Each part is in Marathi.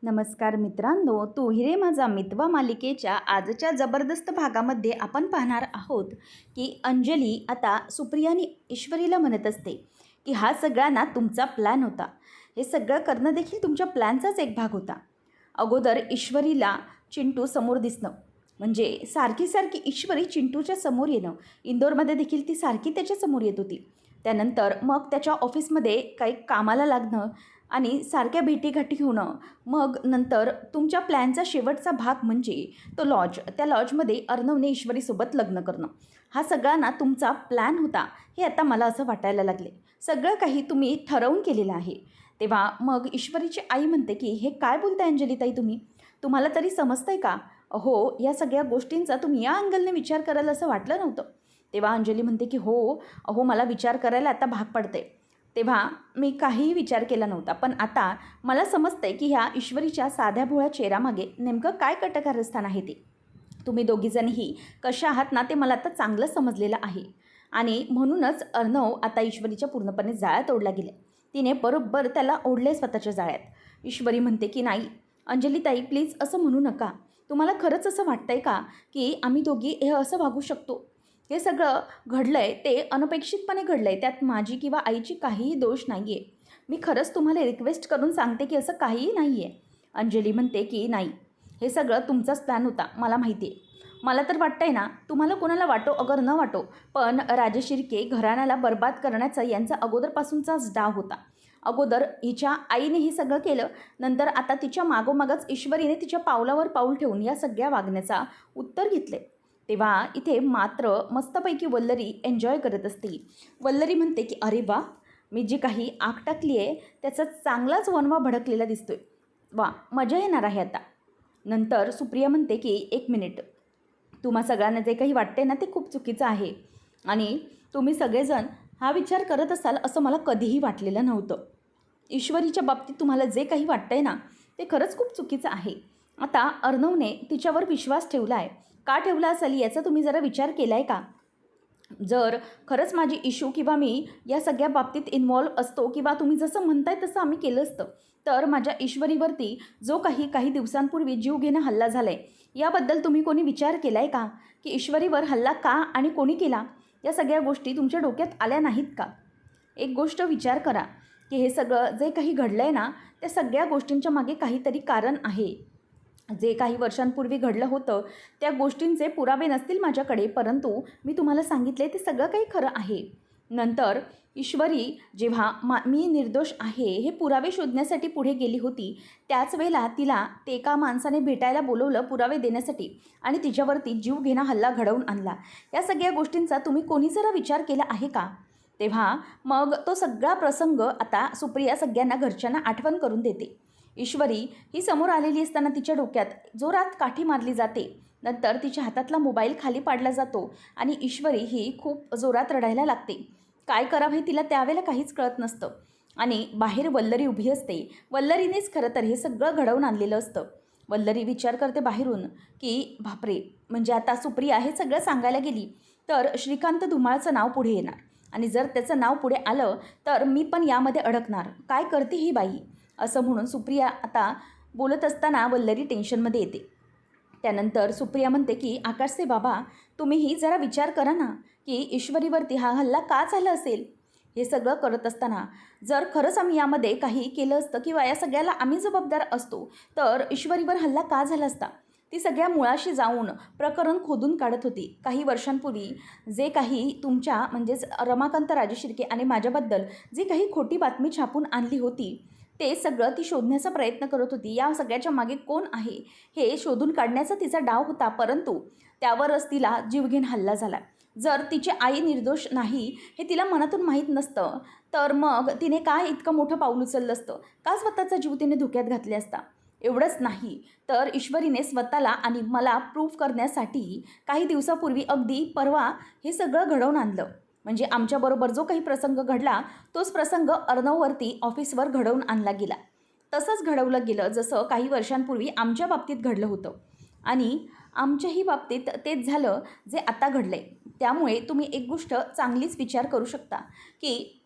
नमस्कार मित्रांनो, तू हिरे माझा मितवा मालिकेच्या आजच्या जबरदस्त भागामध्ये आपण पाहणार आहोत की अंजली आता सुप्रिया आणि ईश्वरीला म्हणत असते की हा सगळा ना तुमचा प्लॅन होता. हे सगळं करणं देखील तुमच्या प्लॅनचाच एक भाग होता. अगोदर ईश्वरीला चिंटू समोर दिसणं, म्हणजे सारखी सारखी ईश्वरी चिंटूच्या समोर येणं. इंदोरमध्ये देखील ती सारखी त्याच्या समोर येत होती. त्यानंतर मग त्याच्या ऑफिसमध्ये काही कामाला लागणं आणि सारख्या भेटीगाठी होणं. मग नंतर तुमच्या प्लॅनचा शेवटचा भाग म्हणजे तो लॉज. त्या लॉजमध्ये अर्णवने ईश्वरीसोबत लग्न करणं. हा सगळा ना तुमचा प्लॅन होता, हे आता मला असं वाटायला लागले. सगळं काही तुम्ही ठरवून केलेलं आहे. तेव्हा मग ईश्वरीची आई म्हणते की हे काय बोलताय अंजलीताई तुम्ही? तुम्हाला तरी समजतंय का? हो, या सगळ्या गोष्टींचा तुम्ही या अँगलने विचार कराल असं वाटलं नव्हतं. तेव्हा अंजली म्हणते की अहो मला विचार करायला आता भाग पडते. तेव्हा मी काहीही विचार केला नव्हता, पण आता मला समजतंय की ह्या ईश्वरीच्या साध्या भोळ्या चेहऱ्यामागे नेमकं काय कटकारस्थान आहे ते. तुम्ही दोघीजणही कशा आहात ना ते मला आता चांगलं समजलेलं आहे. आणि म्हणूनच अर्णव आता ईश्वरीच्या पूर्णपणे जाळ्यात ओढला गेले. तिने बरोबर त्याला ओढले स्वतःच्या जाळ्यात. ईश्वरी म्हणते की नाही अंजलीताई, प्लीज असं म्हणू नका. तुम्हाला खरंच असं वाटतंय का की आम्ही दोघी हे असं वागू शकतो? हे सगळं घडलं आहे ते अनपेक्षितपणे घडलं आहे, त्यात माझी किंवा आईची काहीही दोष नाही आहे. मी खरंच तुम्हाला रिक्वेस्ट करून सांगते की असं काहीही नाही आहे. अंजली म्हणते की नाही, हे सगळं तुमचाच प्लॅन होता, मला माहिती आहे. मला तर वाटतं आहे ना, तुम्हाला कोणाला वाटो अगर न वाटो, पण राजेश शिर्के घराण्याला बर्बाद करण्याचा यांचा अगोदरपासूनचाच डाव होता. अगोदर हिच्या आईने हे सगळं केलं, नंतर आता तिच्या मागोमागच ईश्वरीने तिच्या पावलावर पाऊल ठेवून या सगळ्या वागण्याचा उत्तर घेतले. तेव्हा इथे मात्र मस्तपैकी वल्लरी एन्जॉय करत असते. वल्लरी म्हणते की अरे वा, मी जी काही आग टाकली आहे त्याचा चांगलाच वणवा भडकलेला दिसतोय. वा, मजा येणार आहे आता. नंतर सुप्रिया म्हणते की एक मिनिट, तुम्हा सगळ्यांना जे काही वाटते ना ते खूप चुकीचं आहे आणि तुम्ही सगळेजण हा विचार करत असाल असं मला कधीही वाटलेलं नव्हतं. ईश्वरीच्या बाबतीत तुम्हाला जे काही वाटतंय ना ते खरंच खूप चुकीचं आहे. आता अर्णवने तिच्यावर विश्वास ठेवला आहे. का ठेवला असेल याचा तुम्ही जरा विचार केला आहे का? जर खरंच माझी इशू किंवा मी या सगळ्या बाबतीत इन्व्हॉल्व असतो किंवा तुम्ही जसं म्हणताय तसं आम्ही केलं असतं, तर माझ्या ईश्वरीवरती जो काही दिवसांपूर्वी जीवघेणा हल्ला झाला आहे याबद्दल तुम्ही कोणी विचार केला आहे का? की ईश्वरीवर हल्ला का आणि कोणी केला? या सगळ्या गोष्टी तुमच्या डोक्यात आल्या नाहीत का? एक गोष्ट विचार करा की हे सगळं जे काही घडलं आहे ना त्या सगळ्या गोष्टींच्या मागे काहीतरी कारण आहे. जे काही वर्षांपूर्वी घडलं होतं त्या गोष्टींचे पुरावे नसतील माझ्याकडे, परंतु मी तुम्हाला सांगितले ते सगळं काही खरं आहे. नंतर ईश्वरी जेव्हा मी निर्दोष आहे हे पुरावे शोधण्यासाठी पुढे गेली होती, त्याच वेळेला तिला ते एका माणसाने भेटायला बोलवलं पुरावे देण्यासाठी आणि तिच्यावरती जीवघेणा हल्ला घडवून आणला. या सगळ्या गोष्टींचा तुम्ही कोणी जरा विचार केला आहे का? तेव्हा मग तो सगळा प्रसंग आता सुप्रिया सगळ्यांना घरच्यांना आठवण करून देते. ईश्वरी ही समोर आलेली असताना तिच्या डोक्यात जोरात काठी मारली जाते. नंतर तिच्या हातातला मोबाईल खाली पाडला जातो आणि ईश्वरी ही खूप जोरात रडायला लागते. काय करावं हे तिला त्यावेळेला काहीच कळत नसतं आणि बाहेर वल्लरी उभी असते. वल्लरीनेच खरं तर हे सगळं घडवून आणलेलं असतं. वल्लरी विचार करते बाहेरून की बापरे, म्हणजे आता सुप्रिया हे सगळं सांगायला गेली तर श्रीकांत धुमाळचं नाव पुढे येणार आणि जर त्याचं नाव पुढे आलं तर मी पण यामध्ये अडकणार. काय करते ही बाई? असं म्हणून सुप्रिया आता बोलत असताना वल्लरी टेन्शनमध्ये येते. त्यानंतर सुप्रिया म्हणते की आकाशचे बाबा, तुम्हीही जरा विचार करा ना की ईश्वरीवरती हा हल्ला का झाला असेल? हे सगळं करत असताना जर खरंच आम्ही यामध्ये काही केलं असतं किंवा या सगळ्याला आम्ही जबाबदार असतो तर ईश्वरीवर हल्ला का झाला असता? ती सगळ्या मुळाशी जाऊन प्रकरण खोदून काढत होती. काही वर्षांपूर्वी जे काही तुमच्या म्हणजेच रमाकांत राजशिर्के आणि माझ्याबद्दल जी काही खोटी बातमी छापून आणली होती ते सगळं ती शोधण्याचा प्रयत्न करत होती. या सगळ्याच्या मागे कोण आहे हे शोधून काढण्याचा तिचा डाव होता, परंतु त्यावरच तिला जीवघेण हल्ला झाला. जर तिची आई निर्दोष नाही हे तिला मनातून माहीत नसतं तर मग तिने काय इतकं मोठं पाऊल उचललं असतं? का स्वतःचा जीव तिने धोक्यात घातले असता? एवढंच नाही तर ईश्वरीने स्वतःला आणि मला प्रूव्ह करण्यासाठी काही दिवसापूर्वी अगदी परवा हे सगळं घडवून आणलं. म्हणजे आमच्याबरोबर जो काही प्रसंग घडला तोच प्रसंग अर्णववरती ऑफिसवर घडवून आणला गेला. तसंच घडवलं गेलं जसं काही वर्षांपूर्वी आमच्या बाबतीत घडलं होतं आणि आमच्याही बाबतीत तेच झालं जे आता घडलं आहे. त्यामुळे तुम्ही एक गोष्ट चांगलीच विचार करू शकता की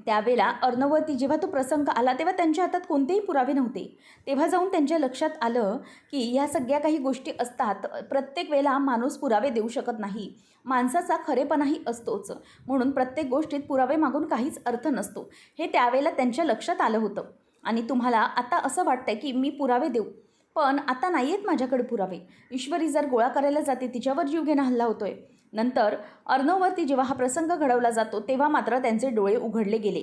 त्यावेळेला अर्णववरती जेव्हा तो प्रसंग आला तेव्हा त्यांच्या हातात कोणतेही पुरावे नव्हते. तेव्हा जाऊन त्यांच्या लक्षात आलं की ह्या सगळ्या काही गोष्टी असतात. प्रत्येक वेळेला माणूस पुरावे देऊ शकत नाही. माणसाचा खरेपणाही असतोच. म्हणून प्रत्येक गोष्टीत पुरावे मागून काहीच अर्थ नसतो. हे त्यावेळेला त्यांच्या लक्षात आलं होतं. आणि तुम्हाला आता असं वाटतंय की मी पुरावे देऊ, पण आता नाही आहेत माझ्याकडे पुरावे. ईश्वरी जर गोळा करायला जाते, तिच्यावर जीवघेणा हल्ला होतोय. नंतर अर्णववरती जेव्हा हा प्रसंग घडवला जातो तेव्हा मात्र त्यांचे डोळे उघडले गेले.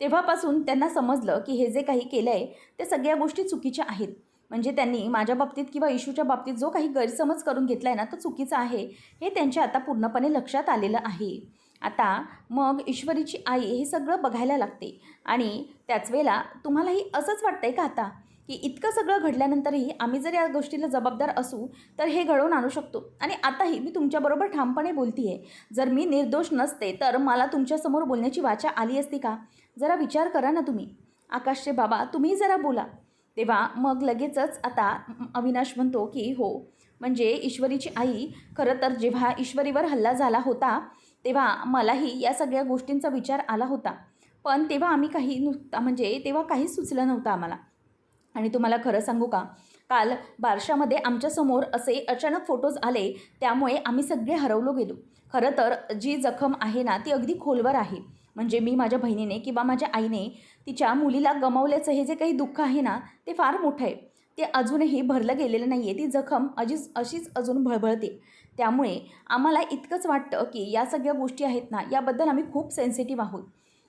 तेव्हापासून त्यांना समजलं की हे जे काही केलं आहे ते सगळ्या गोष्टी चुकीच्या आहेत. म्हणजे त्यांनी माझ्या बाबतीत किंवा इशूच्या बाबतीत जो काही गैरसमज करून घेतला आहे ना, तो चुकीचा आहे हे त्यांच्या आता पूर्णपणे लक्षात आलेलं आहे. आता मग ईश्वरीची आई हे सगळं बघायला लागते. आणि त्याच वेळेला तुम्हालाही असंच वाटतंय का आता की इतकं सगळं घडल्यानंतरही आम्ही जर या गोष्टीला जबाबदार असू तर हे घडवून आणू शकतो. आणि आताही मी तुमच्याबरोबर ठामपणे बोलते आहे, जर मी निर्दोष नसते तर मला तुमच्यासमोर बोलण्याची वाचा आली असती का? जरा विचार करा ना तुम्ही. आकाशचे बाबा तुम्ही जरा बोला. तेव्हा मग लगेचच आता अविनाश म्हणतो की हो, म्हणजे ईश्वरीची आई खरं तर जेव्हा ईश्वरीवर हल्ला झाला होता तेव्हा मलाही या सगळ्या गोष्टींचा विचार आला होता. पण तेव्हा आम्ही काही म्हणजे तेव्हा काहीच सुचलं नव्हतं आम्हाला. आणि तुम्हाला खरं सांगू का, काल बारशामध्ये आमच्यासमोर असे अचानक फोटोज आले, त्यामुळे आम्ही सगळे हरवलो गेलो. खरं तर जी जखम आहे ना ती अगदी खोलवर आहे. म्हणजे मी माझ्या बहिणीने किंवा माझ्या आईने तिच्या मुलीला गमावल्याचं हे जे काही दुःख आहे ना ते फार मोठं आहे. ते अजूनही भरलं गेलेलं नाही आहे. ती जखम अशीच अजून भळभळते. त्यामुळे आम्हाला इतकंच वाटतं की या सगळ्या गोष्टी आहेत ना, याबद्दल आम्ही खूप सेन्सिटिव्ह आहोत.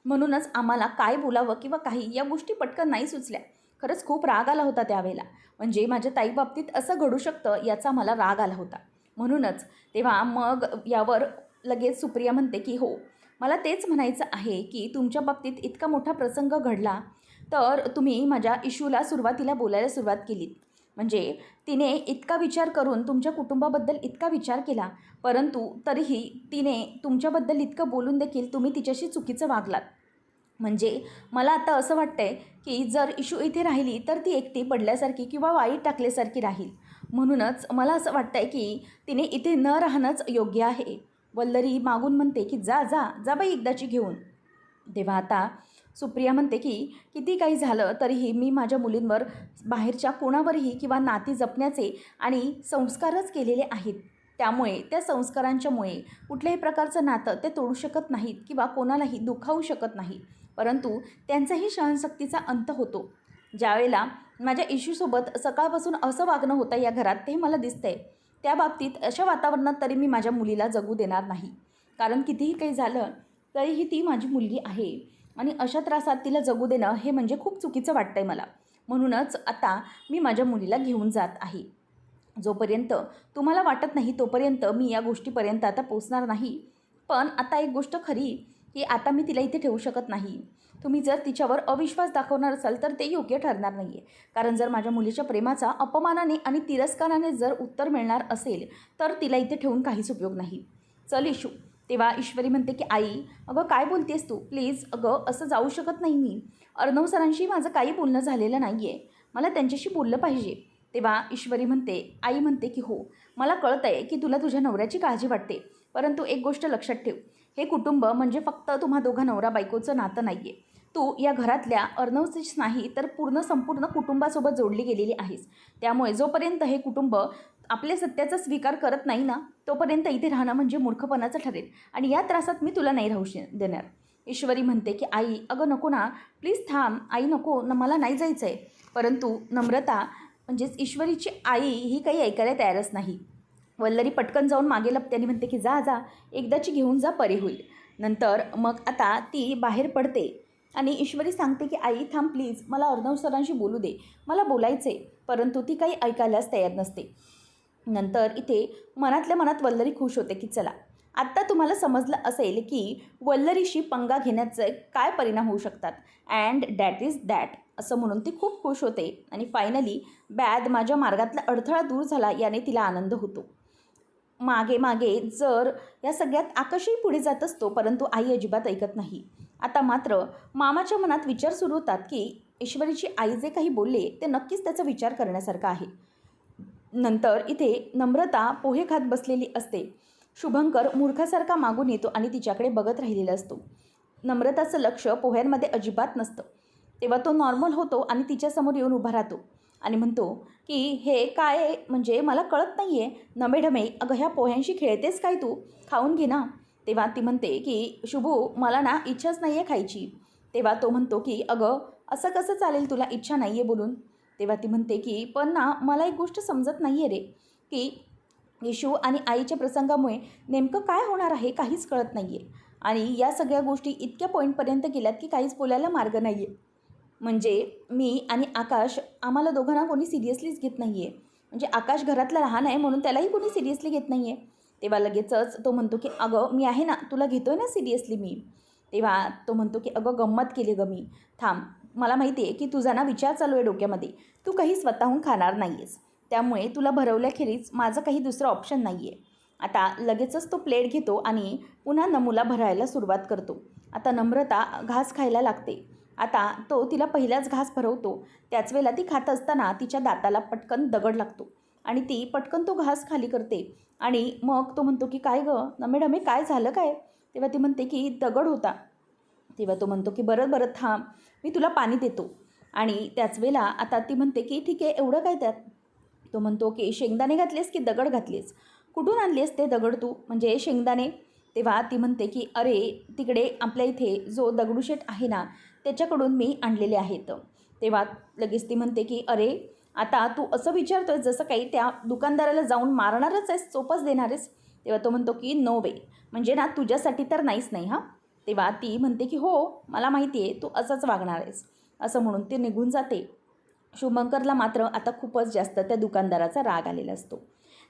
म्हणूनच आम्हाला काय बोलावं किंवा काही या गोष्टी पटकन नाही सुचल्या. खरंच खूप राग आला होता त्यावेळेला. म्हणजे माझ्या ताईबाबतीत असं घडू शकतं याचा मला राग आला होता. म्हणूनच तेव्हा मग यावर लगेच सुप्रिया म्हणते की हो, मला तेच म्हणायचं आहे की तुमच्या बाबतीत इतका मोठा प्रसंग घडला तर तुम्ही माझ्या इशूला सुरुवातीला बोलायला सुरुवात केलीत. म्हणजे तिने इतका विचार करून तुमच्या कुटुंबाबद्दल इतका विचार केला, परंतु तरीही तिने तुमच्याबद्दल इतकं बोलून देखील तुम्ही तिच्याशी चुकीचं वागलात. म्हणजे मला आता असं वाटतंय की जर इशू इथे राहिली तर ती एकटी पडल्यासारखी किंवा वाईट टाकल्यासारखी राहील. म्हणूनच मला असं वाटतंय की तिने इथे न राहणंच योग्य आहे. वल्लरी मागून म्हणते की जा जा जा बाई एकदाची घेऊन. तेव्हा आता सुप्रिया म्हणते की किती काही झालं तरीही मी माझ्या मुलींवर बाहेरच्या कोणावरही किंवा नाती जपण्याचे आणि संस्कारच केलेले आहेत. त्यामुळे त्या संस्कारांच्यामुळे कुठल्याही प्रकारचं नातं ते तोडू शकत नाहीत किंवा कोणालाही दुखावू शकत नाही. परंतु त्यांचाही सहनशक्तीचा अंत होतो. ज्यावेळेला माझ्या इशूसोबत सकाळपासून असं वागणं होतं या घरात ते मला दिसतंय, त्या बाबतीत अशा वातावरणात तरी मी माझ्या मुलीला जगू देणार नाही. कारण कितीही काही झालं तरीही ती माझी मुलगी आहे आणि अशा त्रासात तिला जगू देणं हे म्हणजे खूप चुकीचं वाटतंय मला. म्हणूनच आता मी माझ्या मुलीला घेऊन जात आहे. जोपर्यंत तुम्हाला वाटत नाही तोपर्यंत मी या गोष्टीपर्यंत आता पोचणार नाही. पण आता एक गोष्ट खरी की आता मी तिला इथे ठेवू शकत नाही. तुम्ही जर तिच्यावर अविश्वास दाखवणार असाल तर ते योग्य ठरणार नाही आहे. कारण जर माझ्या मुलीच्या प्रेमाचा अपमानाने आणि तिरस्काराने जर उत्तर मिळणार असेल तर तिला इथे ठेवून काहीच उपयोग नाही. चल इशू. तेव्हा ईश्वरी म्हणते की आई अगं काय बोलतेस तू, प्लीज अगं असं जाऊ शकत नाही मी. अर्णव सरांशी माझं काही बोलणं झालेलं नाही आहे, मला त्यांच्याशी बोललं पाहिजे. तेव्हा ईश्वरी म्हणते, आई म्हणते की हो, मला कळतं आहे की तुला तुझ्या नवऱ्याची काळजी वाटते, परंतु एक गोष्ट लक्षात ठेव, हे कुटुंब म्हणजे फक्त तुम्हा दोघा नवरा बायकोचं नातं नाही आहे. तू या घरातल्या अर्णवचीच नाही तर संपूर्ण कुटुंबासोबत जोडली गेलेली आहेस. त्यामुळे जोपर्यंत हे कुटुंब आपल्या सत्याचा स्वीकार करत नाही ना तोपर्यंत इथे राहणं म्हणजे मूर्खपणाचं ठरेल आणि या त्रासात मी तुला नाही राहू देणार. ईश्वरी म्हणते की आई अगं नको ना, प्लीज थांब आई, नको ना, मला नाही जायचं आहे. परंतु नम्रता म्हणजेच ईश्वरीची आई ही काही ऐकायला तयारच नाही. वल्लरी पटकन जाऊन मागे लपत्याने म्हणते की जा जा एकदाची घेऊन जा, परी होईल. नंतर मग आता ती बाहेर पडते आणि ईश्वरी सांगते की आई थांब प्लीज, मला अर्णव सरांशी बोलू दे, मला बोलायचे. परंतु ती काही ऐकायलाच तयार नसते. नंतर इथे मनातल्या मनात वल्लरी खुश होते की चला आत्ता तुम्हाला समजलं असेल की वल्लरीशी पंगा घेण्याचे काय परिणाम होऊ शकतात. अँड दॅट इज दॅट असं म्हणून ती खूप खुश होते. आणि फायनली माझ्या मार्गातला अडथळा दूर झाला याने तिला आनंद होतो. मागे मागे जर या सगळ्यात आकाशही पुढे जात असतो, परंतु आई अजिबात ऐकत नाही. आता मात्र मामाच्या मनात विचार सुरू होतात की ईश्वरीची आई जे काही बोलले ते नक्कीच त्याचा विचार करण्यासारखा आहे. नंतर इथे नम्रता पोहे खात बसलेली असते. शुभंकर मूर्खासारखा मागून येतो आणि तिच्याकडे बघत राहिलेला असतो. नम्रताचं लक्ष पोह्यांमध्ये अजिबात नसतं. तेव्हा तो नॉर्मल होतो आणि तिच्यासमोर येऊन उभा राहतो आणि म्हणतो की हे काय म्हणजे मला कळत नाही आहे. नमेढमे अगं ह्या पोह्यांशी खेळतेस काय तू? खाऊन घे ना. तेव्हा ती म्हणते की शुभू मला ना इच्छाच नाही आहे खायची. तेव्हा तो म्हणतो की अगं असं कसं चालेल तुला इच्छा नाही आहे बोलून. तेव्हा ती म्हणते की पण ना मला एक गोष्ट समजत नाही आहे रे की येशू आणि आईच्या प्रसंगामुळे नेमकं काय होणार आहे काहीच कळत नाही आहे. आणि या सगळ्या गोष्टी इतक्या पॉईंटपर्यंत गेल्यात की काहीच बोलायला मार्ग नाही आहे. म्हणजे मी आणि आकाश आम्हाला दोघांना कोणी सिरियसलीच घेत नाही आहे. म्हणजे आकाश घरातला लहान आहे म्हणून त्यालाही कोणी सिरियसली घेत नाही आहे. तेव्हा लगेचच तो म्हणतो की अगं मी आहे ना तुला घेतो आहे ना सिरियसली मी. तेव्हा तो म्हणतो की अगं गंमत केली गं मी. थांब मला माहिती आहे की तुझा ना विचार चालू आहे डोक्यामध्ये. तू काही स्वतःहून खाणार नाही आहेस. त्यामुळे तुला भरवल्याखेरीज माझं काही दुसरं ऑप्शन नाही आहे. आता लगेचच तो प्लेट घेतो आणि पुन्हा नमूला भरायला सुरुवात करतो. आता नम्रता घास खायला लागते. आता तो तिला पहिलाच घास भरवतो. त्याच वेळेला ती खात असताना तिच्या दाताला पटकन दगड लागतो आणि ती पटकन तो घास खाली करते. आणि मग तो म्हणतो की काय गं नमेढमे काय झालं काय? तेव्हा ती म्हणते की दगड होता. तेव्हा तो म्हणतो की बरं बरं थांब मी तुला पाणी देतो. आणि त्याच वेळेला आता ती म्हणते की ठीक आहे एवढं काय त्यात. तो म्हणतो की शेंगदाणे घातलेस की दगड घातलेस? कुठून आणलेस ते दगड तू म्हणजे शेंगदाणे? तेव्हा ती म्हणते की अरे तिकडे आपल्या इथे जो दगडूशेठ आहे ना त्याच्याकडून मी आणलेले आहेत. तेव्हा लगेच ती म्हणते की अरे आता तू असं विचारतोय जसं काही त्या दुकानदाराला जाऊन मारणारच आहेस चोपच देणार आहेस. तेव्हा तो म्हणतो की नो वे म्हणजे ना तुझ्यासाठी तर नाहीच नाही हां. तेव्हा ती म्हणते की हो मला माहिती आहे तू असंच वागणार आहेस. असं म्हणून ते निघून जाते. शुभंकरला मात्र आता खूपच जास्त त्या दुकानदाराचा राग आलेला असतो.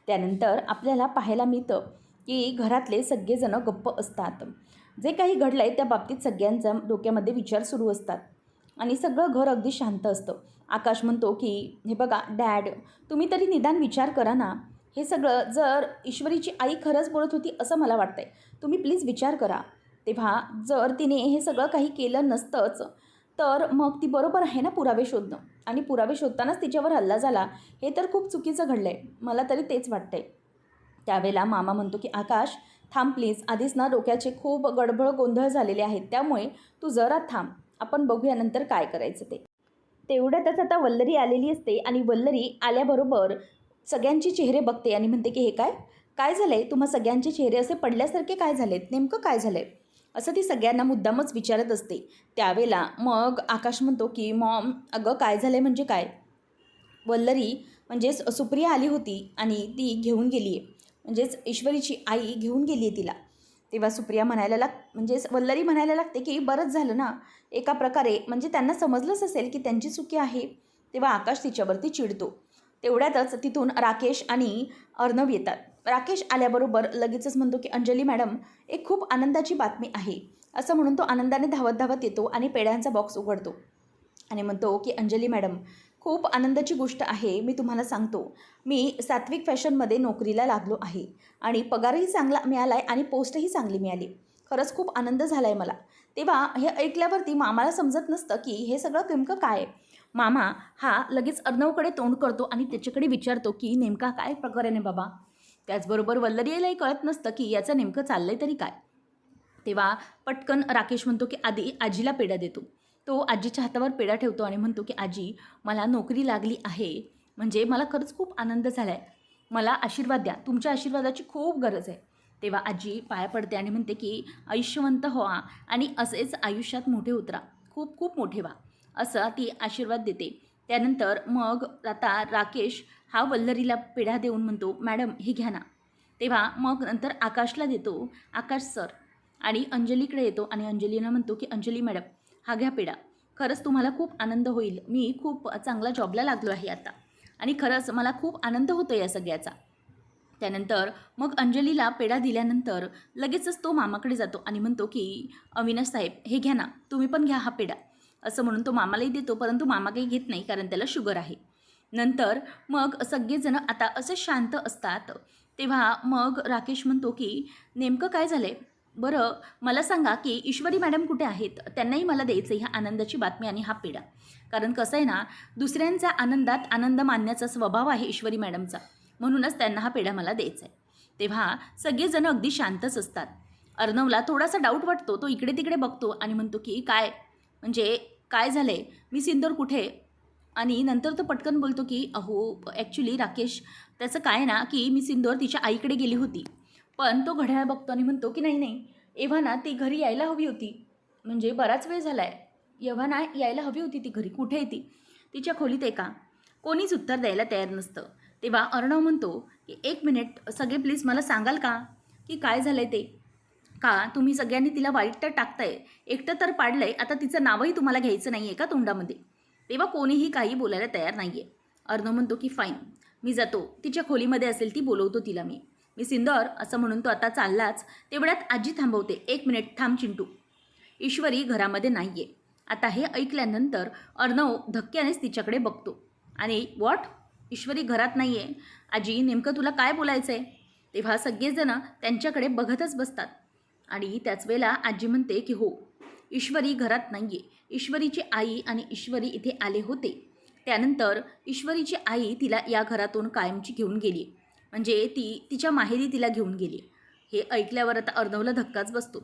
त्यानंतर आपल्याला पाहायला मिळतं की घरातले सगळेजणं गप्प असतात. जे काही घडलं आहे त्या बाबतीत सगळ्यांच्या डोक्यामध्ये विचार सुरू असतात आणि सगळं घर अगदी शांत असतं. आकाश म्हणतो की हे बघा डॅड तुम्ही तरी निदान विचार करा ना. हे सगळं जर ईश्वरीची आई खरंच बोलत होती असं मला वाटतंय. तुम्ही प्लीज विचार करा. तेव्हा जर तिने हे सगळं काही केलं नसतंच तर मग ती बरोबर आहे ना पुरावे शोधणं आणि पुरावे शोधतानाच तिच्यावर हल्ला झाला हे तर खूप चुकीचं घडलं आहे. मला तरी तेच वाटतंय. त्यावेळेला मामा म्हणतो की आकाश थांब प्लीज आधीच ना डोक्याचे खूप गडबड गोंधळ झालेले आहेत त्यामुळे तू जरा थांब आपण बघूया नंतर काय करायचं ते. तेवढ्यातच आता वल्लरी आलेली असते आणि वल्लरी आल्याबरोबर सगळ्यांचे चेहरे बघते आणि म्हणते की हे काय काय झालं आहे तुम्हा सगळ्यांचे चेहरे असे पडल्यासारखे काय झालेत नेमकं काय झालं आहे असं ती सगळ्यांना मुद्दामच विचारत असते. त्यावेळेला मग आकाश म्हणतो की मॉम अगं काय झालं आहे म्हणजे काय? वल्लरी म्हणजेच सुप्रिया आली होती आणि ती घेऊन गेली आहे म्हणजेच ईश्वरीची आई घेऊन गेली आहे तिला. तेव्हा सुप्रिया म्हणजेच वल्लरी म्हणायला लागते की बरंच झालं ना एका प्रकारे म्हणजे त्यांना समजलंच असेल की त्यांची चुकी आहे. तेव्हा आकाश तिच्यावरती चिडतो. तेवढ्यातच तिथून राकेश आणि अर्णव येतात. राकेश आल्याबरोबर लगेचच म्हणतो की अंजली मॅडम एक खूप आनंदाची बातमी आहे. असं म्हणून तो आनंदाने धावत धावत येतो आणि पेढ्यांचा बॉक्स उघडतो आणि म्हणतो की अंजली मॅडम खूप आनंदाची गोष्ट आहे मी तुम्हाला सांगतो. मी सात्विक फॅशनमध्ये नोकरीला लागलो आहे आणि पगारही चांगला मिळाला आहे आणि पोस्टही चांगली मिळाली. खरंच खूप आनंद झाला आहे मला. तेव्हा हे ऐकल्यावरती मामाला समजत नसतं की हे सगळं नेमकं काय आहे. मामा हा लगेच अर्णवकडे तोंड करतो आणि त्याच्याकडे विचारतो की नेमका काय प्रकार आहे बाबा. त्याचबरोबर वल्लरीलाही कळत नसतं की याचं नेमकं चाललं आहे तरी काय. तेव्हा पटकन राकेश म्हणतो की आधी आजीला पेढा देतो. तो आजीच्या हातावर पेढा ठेवतो आणि म्हणतो की आजी मला नोकरी लागली आहे म्हणजे मला खरंच खूप आनंद झाला आहे. मला आशीर्वाद द्या तुमच्या आशीर्वादाची खूप गरज आहे. तेव्हा आजी पाया पडते आणि म्हणते की आयुष्यवंत व्हा आणि असेच आयुष्यात मोठे उतरा खूप खूप मोठे व्हा असं ती आशीर्वाद देते. त्यानंतर मग आता राकेश हा वल्लरीला पेढा देऊन म्हणतो मॅडम हे घ्या ना. तेव्हा मग नंतर आकाशला देतो. आकाश सर आणि अंजलीकडे येतो आणि अंजलीनं म्हणतो की अंजली मॅडम हा घ्या पेढा. खरंच तुम्हाला खूप आनंद होईल. मी खूप चांगला जॉबला लागलो आहे आता आणि खरंच मला खूप आनंद होतो या सगळ्याचा. त्यानंतर मग अंजलीला पेढा दिल्यानंतर लगेचच तो मामाकडे जातो आणि म्हणतो की अविनाश साहेब हे घ्या ना तुम्ही पण घ्या हा पेढा. असं म्हणून तो मामालाही देतो परंतु मामा काही घेत नाही कारण त्याला शुगर आहे. नंतर मग सगळेजण आता असे शांत असतात. तेव्हा मग राकेश म्हणतो की नेमकं काय झालं आहे बरं मला सांगा की ईश्वरी मॅडम कुठे आहेत? त्यांनाही मला द्यायचं ह्या आनंदाची बातमी आणि हा पेढा. कारण कसं आहे ना दुसऱ्यांच्या आनंदात आनंद मानण्याचा स्वभाव आहे ईश्वरी मॅडमचा म्हणूनच त्यांना हा पेढा मला द्यायचा आहे. तेव्हा सगळेजण अगदी शांतच असतात. अर्णवला थोडासा डाऊट वाटतो. तो इकडे तिकडे बघतो आणि म्हणतो की काय म्हणजे काय झालं आहे, मिस इंदोर कुठे? आणि नंतर तो पटकन बोलतो की अहो ॲक्च्युली राकेश, त्याचं काय ना की मिस इंदोर तिच्या आईकडे गेली होती. पण तो घड्याळ बघतो आणि म्हणतो की नाही नाही, एव्हाना ती घरी यायला हवी होती. म्हणजे बराच वेळ झाला आहे. एव्हाना यायला हवी होती ती घरी. कुठे आहे ती? तिच्या खोलीत आहे का? कोणीच उत्तर द्यायला तयार नसतं. तेव्हा अर्णव म्हणतो की एक मिनिट सगळे प्लीज मला सांगाल का की काय झालं आहे ते? का तुम्ही सगळ्यांनी तिला वाईट तर टाकताय, एकटं तर पाडलंय, आता तिचं नावही तुम्हाला घ्यायचं नाही आहे का तोंडामध्ये? तेव्हा कोणीही काही बोलायला तयार नाही आहे. अर्णव म्हणतो की फाईन, मी जातो, तिच्या खोलीमध्ये असेल ती बोलवतो तिला मी. मी सिंदोर असं म्हणून तो आता चाललाच, तेवढ्यात आजी थांबवते. एक मिनिट थांब चिंटू, ईश्वरी घरामध्ये नाही आहे. आता हे ऐकल्यानंतर अर्णव धक्क्यानेच तिच्याकडे बघतो आणि व्हॉट, ईश्वरी घरात नाही आहे? आजी नेमकं तुला काय बोलायचं आहे? तेव्हा सगळेजणं त्यांच्याकडे बघतच बसतात आणि त्याच वेळेला आजी म्हणते की हो, ईश्वरी घरात नाही आहे. ईश्वरीची आई आणि ईश्वरी इथे आले होते. त्यानंतर ईश्वरीची आई तिला या घरातून कायमची घेऊन गेली, म्हणजे ती तिच्या माहेरी तिला घेऊन गेली. हे ऐकल्यावर आता अर्णवला धक्काच बसतो.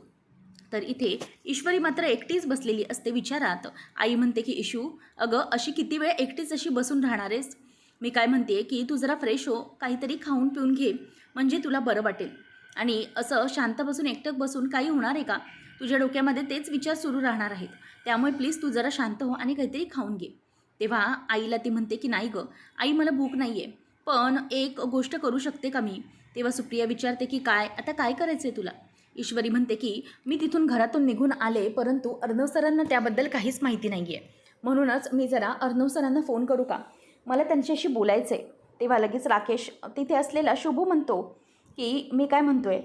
तर इथे ईश्वरी मात्र एकटीच बसलेली असते विचारात. आई म्हणते की इशू, अगं अशी किती वेळ एकटीच अशी बसून राहणार आहेस? मी काय म्हणते की तू जरा फ्रेश हो, काहीतरी खाऊन पिऊन घे, म्हणजे तुला बरं वाटेल. आणि असं शांत बसून एकटं बसून काही होणार आहे का? तुझ्या डोक्यामध्ये तेच विचार सुरू राहणार आहेत. त्यामुळे प्लीज तू जरा शांत हो आणि काहीतरी खाऊन घे. तेव्हा आईला ती म्हणते की नाही गं आई, मला भूक नाही आहे, पण एक गोष्ट करू शकते का मी? तेव्हा सुप्रिया विचारते की काय, आता काय करायचं आहे तुला? ईश्वरी म्हणते की मी तिथून घरातून निघून आले, परंतु अर्णव सरांना त्याबद्दल काहीच माहिती नाही आहे, म्हणूनच मी जरा अर्णव सरांना फोन करू का? मला त्यांच्याशी बोलायचं आहे. तेव्हा लगेच राकेश तिथे असलेला शुभू म्हणतो की मी काय म्हणतो आहे,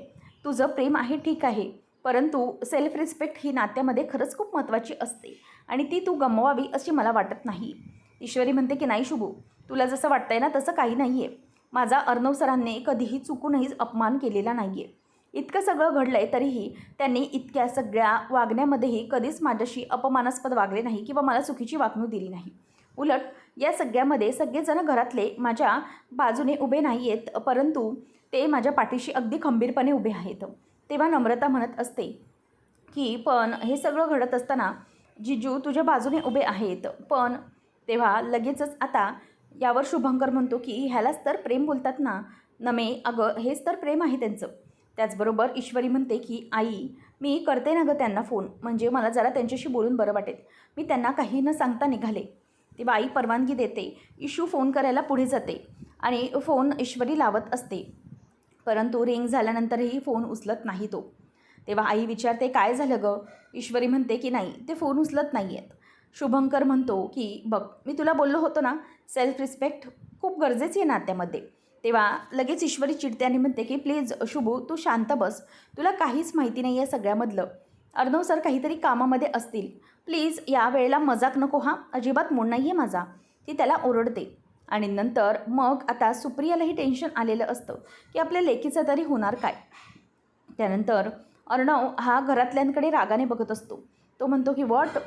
तुझं प्रेम आहे ठीक आहे, परंतु सेल्फ रिस्पेक्ट ही नात्यामध्ये खरंच खूप महत्त्वाची असते आणि ती तू गमवावी अशी मला वाटत नाही. ईश्वरी म्हणते की नाही शुभू, तुला जसं वाटतंय ना तसं काही नाही आहे. माझा अर्णव सरांनी कधीही चुकूनही अपमान केलेला नाही आहे. इतकं सगळं घडलं आहे तरीही त्यांनी इतक्या सगळ्या वागण्यामध्येही कधीच माझ्याशी अपमानास्पद वागले नाही किंवा मला चुकीची वागणूक दिली नाही. उलट या सगळ्यामध्ये सगळेजण घरातले माझ्या बाजूने उभे नाही आहेत, परंतु ते माझ्या पाठीशी अगदी खंबीरपणे उभे आहेत. तेव्हा नम्रता म्हणत असते की पण हे सगळं घडत असताना जिजू तुझ्या बाजूने उभे आहेत, पण तेव्हा लगेचच आता यावर शुभंकर म्हणतो की ह्यालाच तर प्रेम बोलतात ना नमे, अगं हेच तर प्रेम आहे त्यांचं. त्याचबरोबर ईश्वरी म्हणते की आई, मी करते ना गं त्यांना फोन, म्हणजे मला जरा त्यांच्याशी बोलून बरं वाटेल. मी त्यांना काही न सांगता निघाले. तेव्हा आई परवानगी देते. इशू फोन करायला पुढे जाते आणि फोन ईश्वरी लावत असते, परंतु रिंग झाल्यानंतरही फोन उचलत नाही तो. तेव्हा आई विचारते काय झालं गं? ईश्वरी म्हणते की नाही, ते फोन उचलत नाही आहेत. शुभंकर म्हणतो की बघ, मी तुला बोललो होतो ना, सेल्फ रिस्पेक्ट खूप गरजेची आहे नात्यामध्ये. तेव्हा लगेच ईश्वरी चिडते आणि म्हणते की प्लीज शुभू तू शांत बस, तुला काहीच माहिती नाही आहे सगळ्यामधलं. अर्णव सर काहीतरी कामामध्ये असतील, प्लीज या वेळेला मजाक नको हां, अजिबात मूड नाही आहे माझा. ती त्याला ओरडते. आणि नंतर मग आता सुप्रियालाही टेन्शन आलेलं असतं की आपल्या लेकीचं तरी होणार काय. त्यानंतर अर्णव हा घरातल्यांकडे रागाने बघत असतो. तो म्हणतो की व्हॉट,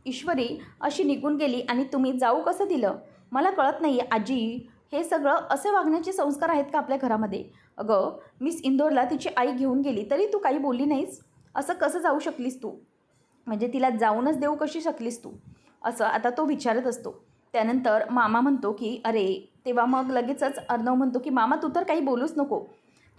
ईश्वरी अशी निघून गेली आणि तुम्ही जाऊ कसं दिलं? मला कळत नाही आहे आजी, हे सगळं असे वागण्याचे संस्कार आहेत का आपल्या घरामध्ये? अगं मिस इंदोरला तिची आई घेऊन गेली तरी तू काही बोलली नाहीस, असं कसं जाऊ शकलीस तू? म्हणजे तिला जाऊनच देऊ कशी शकलीस तू? असं आता तो विचारत असतो. त्यानंतर मामा म्हणतो की अरे, तेव्हा मग लगेचच अर्णव म्हणतो की मामा तू तर काही बोलूच नको,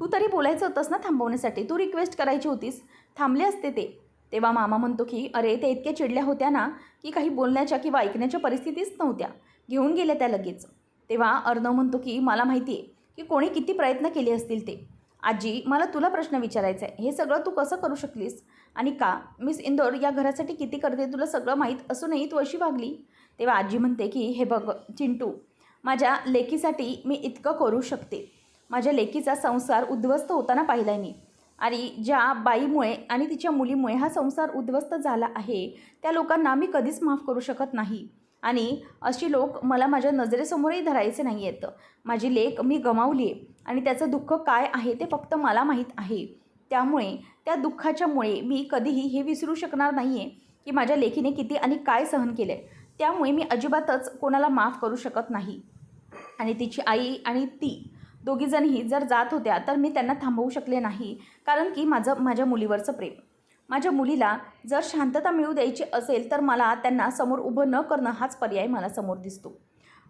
तू तरी बोलायचं होतंस ना थांबवण्यासाठी, तू रिक्वेस्ट करायची होतीस, थांबले असते ते. तेव्हा मामा म्हणतो की अरे, ते इतक्या चिडल्या होत्या ना की काही बोलण्याच्या किंवा ऐकण्याच्या परिस्थितीच नव्हत्या, घेऊन गेल्या त्या लगेच. तेव्हा अर्णव म्हणतो की मला माहिती आहे की कोणी किती प्रयत्न केले असतील ते. आजी मला तुला प्रश्न विचारायचा आहे, हे सगळं तू कसं करू शकलीस आणि का? मिस इंदोर या घरासाठी किती करते तुला सगळं माहीत असूनही तू अशी वागली. तेव्हा आजी म्हणते की हे बघ चिंटू, माझ्या लेकीसाठी मी इतकं करू शकते. माझ्या लेकीचा संसार उद्ध्वस्त होताना पाहिला आहे मी, आणि ज्या बाईमुळे आणि तिच्या मुलीमुळे हा संसार उद्ध्वस्त झाला आहे त्या लोकांना मी कधीच माफ करू शकत नाही. आणि अशी लोक मला माझ्या नजरेसमोरही धरायचे नाही आहेत. माझी लेक मी गमावली आहे आणि त्याचं दुःख काय आहे ते फक्त मला माहीत आहे. त्यामुळे त्या दुःखाच्यामुळे मी कधीही हे विसरू शकणार नाही आहे की माझ्या लेकीने किती आणि काय सहन केलं आहे. त्यामुळे मी अजिबातच कोणाला माफ करू शकत नाही. आणि तिची आई आणि ती दोघीजणही जर जात होत्या तर मी त्यांना थांबवू शकले नाही, कारण की माझ्या मुलीवरचं प्रेम. माझ्या मुलीला जर शांतता मिळू द्यायची असेल तर मला त्यांना समोर उभं न करणं हाच पर्याय मला समोर दिसतो.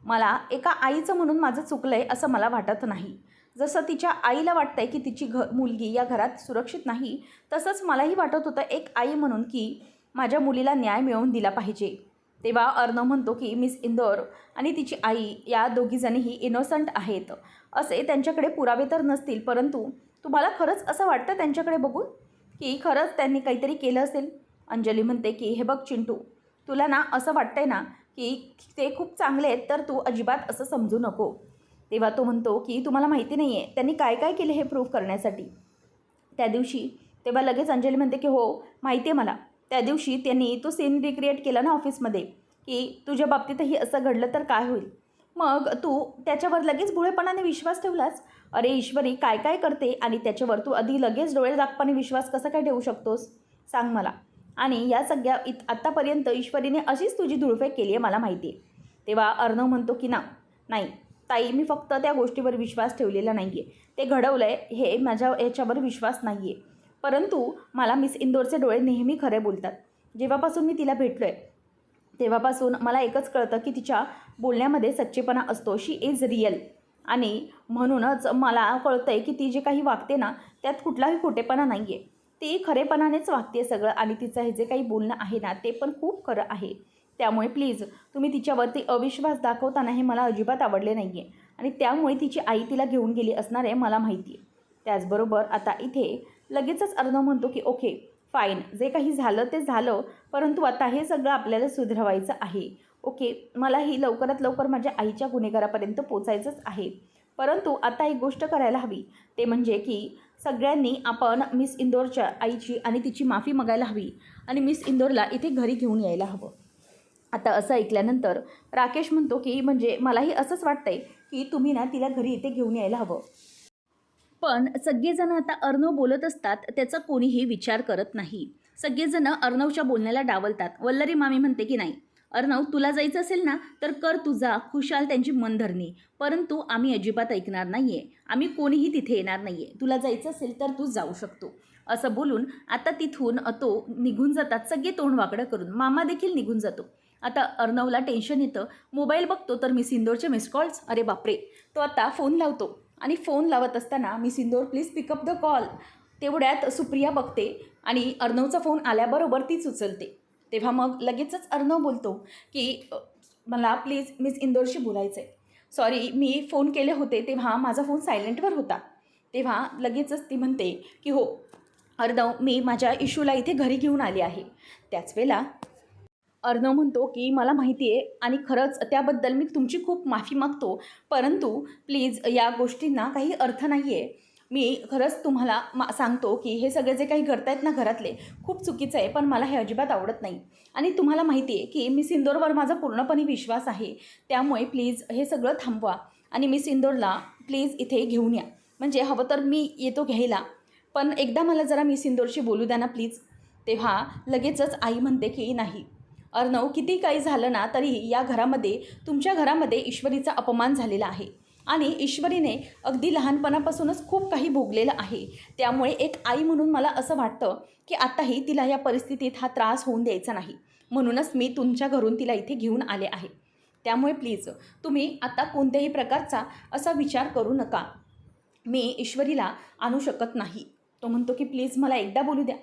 मला एका आईचं म्हणून माझं चुकलं आहे असं मला वाटत नाही. जसं तिच्या आईला वाटतंय की तिची मुलगी या घरात सुरक्षित नाही, तसंच मलाही वाटत होतं एक आई म्हणून की माझ्या मुलीला न्याय मिळवून दिला पाहिजे. तेव्हा अर्णव म्हणतो की मिस इंदोर आणि तिची आई या दोघीजणीही इनोसंट आहेत. असे त्यांच्याकडे पुरावे तर नसतील, परंतु तुम्हाला खरंच असं वाटतं त्यांच्याकडे बघून की खरंच त्यांनी काहीतरी केलं असेल? अंजली म्हणते की हे बघ चिंटू, तुला ना असं वाटतंय ना की ते खूप चांगले आहेत, तर तू अजिबात असं समजू नको. तेव्हा तो म्हणतो की तुम्हाला माहिती नाही आहे त्यांनी काय काय केले हे प्रूव्ह करण्यासाठी त्या दिवशी. तेव्हा लगेच अंजली म्हणते की हो माहिती आहे मला, त्या दिवशी त्यांनी तो सीन रिक्रिएट केला ना ऑफिसमध्ये की तुझ्या बाबतीतही असं घडलं तर काय होईल. मग तू त्याच्यावर लगेच भोळेपणाने विश्वास ठेवलास. अरे ईश्वरी काय काय करते आणि त्याच्यावर तू आधी लगेच डोळे दाखपाने विश्वास कसा काय ठेवू शकतोस सांग मला. आणि या सगळ्या आत्तापर्यंत ईश्वरीने अशीच तुझी धुळफेक केली आहे मला माहिती आहे. तेव्हा अर्णव म्हणतो की नाही ताई, मी फक्त त्या गोष्टीवर विश्वास ठेवलेला नाही आहे, ते घडवलं आहे हे माझ्या याच्यावर विश्वास नाही आहे. परंतु मला मिस इंदोरचे डोळे नेहमी खरे बोलतात. जेव्हापासून मी तिला भेटलो आहे तेव्हापासून मला एकच कळतं की तिच्या बोलण्यामध्ये सच्चेपणा असतो. शी इज रिअल. आणि म्हणूनच मला कळतं आहे की ती जे काही वागते ना त्यात कुठलाही खोटेपणा नाही आहे. ती खरेपणानेच वागते सगळं आणि तिचं हे जे काही बोलणं आहे ना ते पण खूप खरं आहे. त्यामुळे प्लीज तुम्ही तिच्यावरती अविश्वास दाखवताना हे मला अजिबात आवडले नाही आहे. आणि त्यामुळे तिची आई तिला घेऊन गेली असणार आहे मला माहिती आहे. त्याचबरोबर आता इथे लगेचच अर्णव म्हणतो की ओके फाईन, जे काही झालं ते झालं, परंतु आता हे सगळं आपल्याला सुधरवायचं आहे. ओके, मलाही लवकरात लवकर माझ्या आईच्या गुन्हेगारापर्यंत पोचायचंच आहे. परंतु आता एक गोष्ट करायला हवी, ते म्हणजे की सगळ्यांनी आपण मिस इंदोरच्या आईची आणि तिची माफी मागायला हवी आणि मिस इंदोरला इथे घरी घेऊन यायला हवं. आता असं ऐकल्यानंतर राकेश म्हणतो की म्हणजे मलाही असंच वाटतंय की तुम्ही ना तिला घरी इथे घेऊन यायला हवं. पण सगळेजण आता अर्णव बोलत असतात त्याचा कोणीही विचार करत नाही. सगळेजण अर्णवच्या बोलण्याला डावलतात. वल्लरी मामी म्हणते की नाही अर्णव, तुला जायचं असेल ना तर कर तुझा, खुशाल त्यांची मनधरणी, परंतु आम्ही अजिबात ऐकणार नाही आहे. आम्ही कोणीही तिथे येणार नाही आहे. तुला जायचं असेल तर तू जाऊ शकतो. असं बोलून आता तिथून तो निघून जातात सगळे तोंड वाकडं करून. मामा देखील निघून जातो. आता अर्णवला टेन्शन येतं. मोबाईल बघतो तर मिस इंदोरचे मिस कॉल्स. अरे बापरे. तो आता फोन लावतो आणि फोन लावत असताना miss Indore please pick up the call. तेवढ्यात सुप्रिया बघते आणि अर्णवचा फोन आल्याबरोबर तीच उचलते. तेव्हा मग लगेचच अर्णव बोलतो की मला प्लीज मिस इंदोरशी बोलायचं आहे. सॉरी, मी फोन केले होते तेव्हा माझा फोन सायलेंटवर होता. तेव्हा लगेचच ती म्हणते की हो अर्णव, मी माझ्या इशूला इथे घरी घेऊन आले आहे. त्याच वेळेला अर्णव म्हणतो की मला माहिती आहे आणि खरंच त्याबद्दल मी तुमची खूप माफी मागतो, परंतु प्लीज या गोष्टींना काही अर्थ नाही आहे. मी खरंच तुम्हाला सांगतो की हे सगळे जे काही करतायत ना घरातले खूप चुकीचं आहे, पण मला हे अजिबात आवडत नाही. आणि तुम्हाला माहिती आहे की मिस इंदोरवर माझा पूर्णपणे विश्वास आहे. त्यामुळे प्लीज हे सगळं थांबवा आणि मिस इंदोरला प्लीज इथे घेऊन या. म्हणजे हवं तर मी येतो घ्यायला, पण एकदा मला जरा मिस इंदोरशी बोलू द्या ना प्लीज. तेव्हा लगेचच आई म्हणते की नाही अर्णव, किती काही झालं ना तरी या घरामध्ये तुमच्या घरामध्ये ईश्वरीचा अपमान झालेला आहे आणि ईश्वरीने अगदी लहानपणापासूनच खूप काही भोगलेलं आहे. त्यामुळे एक आई म्हणून मला असं वाटतं की आत्ताही तिला या परिस्थितीत हा त्रास होऊन द्यायचा नाही. म्हणूनच मी तुमच्या घरून तिला इथे घेऊन आले आहे. त्यामुळे प्लीज तुम्ही आता कोणत्याही प्रकारचा असा विचार करू नका. मी ईश्वरीला आणू शकत नाही. तो म्हणतो की प्लीज मला एकदा बोलू द्या.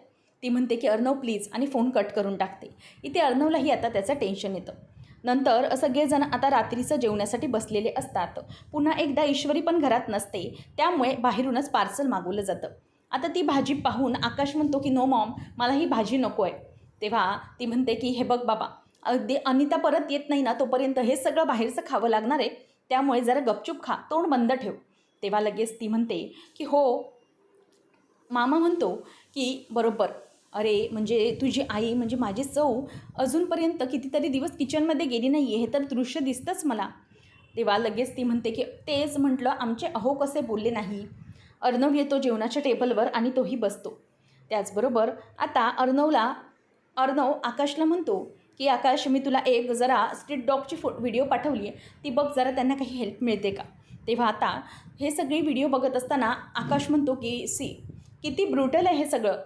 ती म्हणते की अर्णव प्लीज आणि फोन कट करून टाकते. इथे अर्णवलाही आता त्याचं टेन्शन येतं. नंतर सगळेजण आता रात्रीचं जेवण्यासाठी बसलेले असतात. पुन्हा एकदा ईश्वरी पण घरात नसते, त्यामुळे बाहेरूनच पार्सल मागवलं जातं. आता ती भाजी पाहून आकाश म्हणतो की नो मॉम, मला ही भाजी नको आहे. तेव्हा ती म्हणते की हे बघ बाबा, अगदी अनिता परत येत नाही ना तोपर्यंत हे सगळं बाहेरचं खावं लागणार आहे, त्यामुळे जरा गपचूप खा, तोंड बंद ठेव. तेव्हा लगेच ती म्हणते की हो. मामा म्हणतो की बरोबर. अरे म्हणजे तुझी आई म्हणजे माझी चव अजूनपर्यंत कितीतरी दिवस किचनमध्ये गेली नाही आहे, हे तर दृश्य दिसतंच मला. तेव्हा लगेच ती म्हणते की तेच म्हटलं, आमचे अहो कसे बोलले नाही. अर्णव येतो जेवणाच्या टेबलवर आणि तोही बसतो. त्याचबरोबर आता अर्णव आकाशला म्हणतो की आकाश, मी तुला एक जरा स्ट्रीट डॉगची व्हिडिओ पाठवली आहे, ती बघ जरा, त्यांना काही हेल्प मिळते का. तेव्हा आता हे सगळे व्हिडिओ बघत असताना आकाश म्हणतो की सी किती ब्रुटल आहे हे सगळं,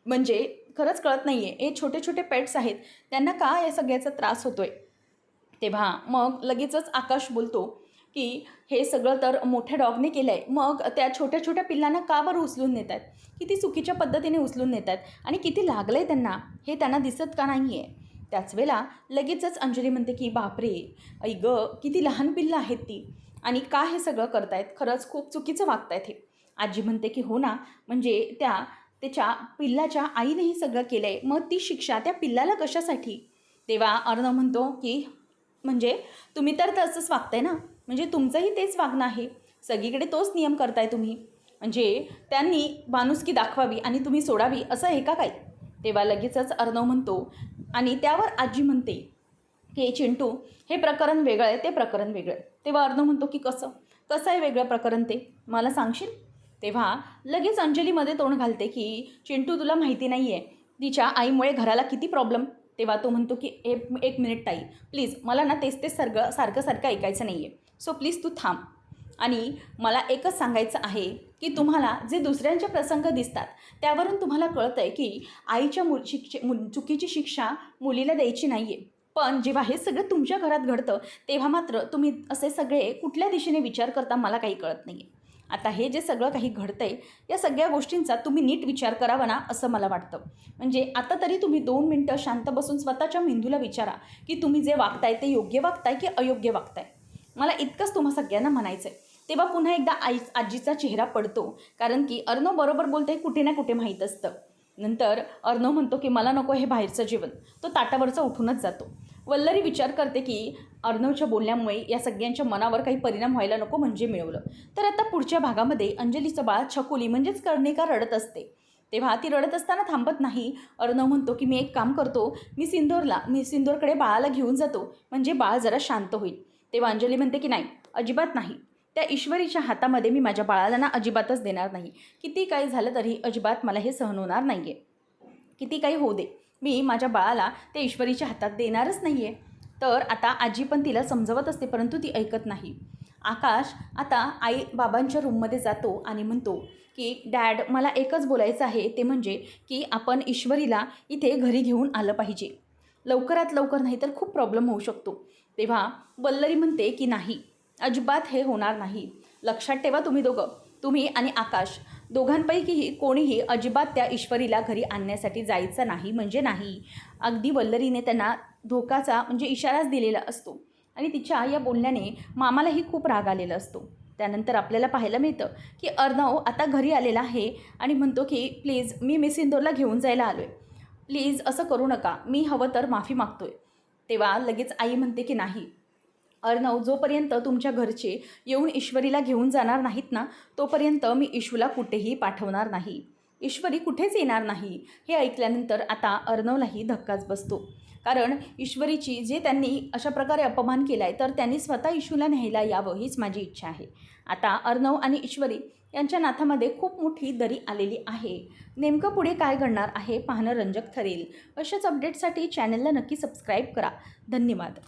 म्हणजे खरंच कळत नाही आहे हे छोटे छोटे पेट्स आहेत त्यांना का या सगळ्याचा त्रास होतो आहे. तेव्हा मग लगेचच आकाश बोलतो की हे सगळं तर मोठ्या डॉगने केलं आहे, मग त्या छोट्या छोट्या पिल्लांना का बरं उचलून नेत आहेत, किती चुकीच्या पद्धतीने उचलून नेत आहेत आणि किती लागलं आहे त्यांना हे त्यांना दिसत का नाही आहे. त्याच वेळेला लगेचच अंजली म्हणते की बापरे ऐ गं किती लहान पिल्लं आहेत ती आणि का हे सगळं करतायत, खरंच खूप चुकीचं वागतायत हे. आजी म्हणते की हो ना, म्हणजे त्याच्या पिल्लाच्या आईने हे सगळं केलं आहे, मग ती शिक्षा त्या पिल्लाला कशासाठी. तेव्हा अर्णव म्हणतो की म्हणजे तुम्ही तर तसंच वागताय ना, म्हणजे तुमचंही तेच वागणं आहे, सगळीकडे तोच नियम करताय तुम्ही, म्हणजे त्यांनी माणुसकी दाखवावी आणि तुम्ही सोडावी असं आहे का काय. तेव्हा लगेचच अर्णव म्हणतो आणि त्यावर आजी म्हणते की चिंटू हे प्रकरण वेगळं आहे, ते प्रकरण वेगळं आहे. तेव्हा अर्णव म्हणतो की कसं कसं आहे वेगळं प्रकरण ते मला सांगशील. तेव्हा लगेच अंजलीमध्ये तोंड घालते की चिंटू तुला माहिती नाही आहे तिच्या आईमुळे घराला किती प्रॉब्लेम. तेव्हा तो म्हणतो की एक मिनिट ताई प्लीज, मला ना तेच सारखं ऐकायचं नाही आहे, सो प्लीज तू थांब. आणि मला एकच सांगायचं आहे की तुम्हाला जे दुसऱ्यांचे प्रसंग दिसतात त्यावरून तुम्हाला कळतं आहे की आईच्या चुकीची शिक्षा मुलीला द्यायची नाही आहे, पण जेव्हा हे सगळं तुमच्या घरात घडतं तेव्हा मात्र तुम्ही असे सगळे कुठल्या दिशेने विचार करता मला काही कळत नाही आहे. आता हे जे सगळं काही घडतं आहे या सगळ्या गोष्टींचा तुम्ही नीट विचार करावा ना असं मला वाटतं. म्हणजे आता तरी तुम्ही 2 मिनटं शांत बसून स्वतःच्या मेंदूला विचारा की तुम्ही जे वागताय ते योग्य वागताय की अयोग्य वागताय. मला इतकंच तुम्हा सगळ्यांना म्हणायचं आहे. तेव्हा पुन्हा एकदा आजीचा चेहरा पडतो, कारण की अर्णव बरोबर बोलते कुठे ना कुठे माहीत असतं. नंतर अर्णव म्हणतो की मला नको हे बाहेरचं जेवण, तो ताटावरचा उठूनच जातो. वल्लरी विचार करते की अर्णवच्या बोलण्यामुळे या सगळ्यांच्या मनावर काही परिणाम व्हायला नको, म्हणजे मिळवलं. तर आता पुढच्या भागामध्ये अंजलीचं बाळ छकुली म्हणजेच कर्णिका रडत असते. तेव्हा ती रडत असताना थांबत नाही. अर्णव म्हणतो की मी एक काम करतो, मी सिंदूरकडे बाळाला घेऊन जातो, म्हणजे बाळ जरा शांत होईल. तेव्हा अंजली म्हणते की नाही, अजिबात नाही, त्या ईश्वरीच्या हातामध्ये मी माझ्या बाळाला ना अजिबातच देणार नाही. किती काही झालं तरी अजिबात मला हे सहन होणार नाही आहे. किती काही होऊ दे, मी माझ्या बाळाला त्या ईश्वरीच्या हातात देणारच नाही आहे. तर आता आजी पण तिला समजवत असते, परंतु ती ऐकत नाही. आकाश आता आई बाबांच्या रूममध्ये जातो आणि म्हणतो की डॅड मला एकच बोलायचं आहे, ते म्हणजे की आपण ईश्वरीला इथे घरी घेऊन आलं पाहिजे, लवकरात लवकर, नाही तर खूप प्रॉब्लेम होऊ शकतो. तेव्हा वल्लरी म्हणते की नाही, अजिबात हे होणार नाही. लक्षात ठेवा तुम्ही आणि आकाश दोघांपैकीही कोणीही अजिबात त्या ईश्वरीला घरी आणण्यासाठी जायचं नाही, म्हणजे नाही. अगदी वल्लरीने त्यांना धोकाचा म्हणजे इशाराच दिलेला असतो आणि तिच्या या बोलण्याने मामालाही खूप राग आलेला असतो. त्यानंतर आपल्याला पाहायला मिळतं की अर्णव आता घरी आलेला आहे आणि म्हणतो की प्लीज मी सिंदूरला घेऊन जायला आलो आहे, प्लीज असं करू नका, मी हवं तर माफी मागतो आहे. तेव्हा लगेच आई म्हणते की नाही अर्णव, जोपर्यंत तुमच्या घरचे येऊन ईश्वरीला घेऊन जाणार नाहीत ना, तोपर्यंत मी ईशूला कुठेही पाठवणार नाही, ईश्वरी कुठेच येणार नाही. हे ऐकल्यानंतर आता अर्णवलाही धक्काच बसतो, कारण ईश्वरीची जे त्यांनी अशा प्रकारे अपमान केला आहे तर त्यांनी स्वतः ईशूला न्यायला यावं हीच माझी इच्छा आहे. आता अर्णव आणि ईश्वरी यांच्या नात्यामध्ये खूप मोठी दरी आलेली आहे. नेमकं पुढे काय घडणार आहे पाहणं रंजक ठरेल. अशाच अपडेटसाठी चॅनलला नक्की सबस्क्राईब करा. धन्यवाद.